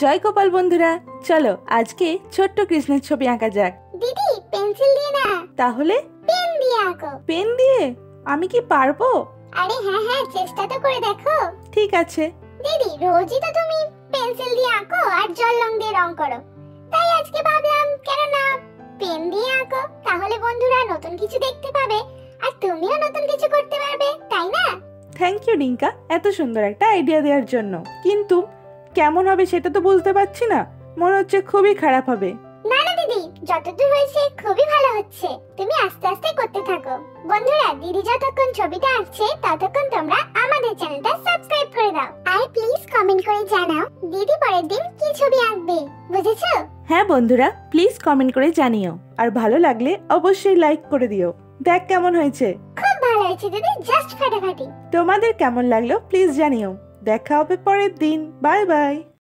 জয় গোপাল বন্ধুরা, চলো আজকে ছোট্ট কৃষ্ণের ছবি আঁকা যাক। দিদি পেন্সিল দিয়ে না, তাহলে পেন দিয়ে আঁকো। পেন দিয়ে? আমি কি পারবো? আরে হ্যাঁ হ্যাঁ, চেষ্টা তো করে দেখো। ঠিক আছে। দিদি রোজই তো তুমি পেন্সিল দিয়ে আঁকো আর জল রং দিয়ে রং করো, তাই আজকে ভাবলাম কেন না পেন দিয়ে আঁকো, তাহলে বন্ধুরা নতুন কিছু দেখতে পাবে আর তুমিও নতুন কিছু করতে পারবে, তাই না? থ্যাংক ইউ রিঙ্কা, এত সুন্দর একটা আইডিয়া দেওয়ার জন্য। কিন্তু কেমন হবে সেটা তো বুঝতে পারছি না, মনে হচ্ছে খুবই খারাপ হবে। না না দিদি, যতদূর হয়েছে খুবই ভালো হচ্ছে, তুমি আস্তে আস্তে করতে থাকো। বন্ধুরা দিদি যতক্ষণ ছবিটা আঁকছে ততক্ষণ তোমরা আমাদের চ্যানেলটা সাবস্ক্রাইব করে দাও আর প্লিজ কমেন্ট করে জানাও দিদি পরের দিন কি ছবি আঁকবে, বুঝেছো? হ্যাঁ বন্ধুরা, প্লিজ কমেন্ট করে জানিও, আর ভালো লাগলে অবশ্যই লাইক করে দিও। দেখ কেমন হয়েছে। খুব ভালো হয়েছে দিদি, জাস্ট ফাটাফাটি। তোমাদের কেমন লাগলো প্লিজ জানিও। দেখা হবে পরের দিন। Bye bye.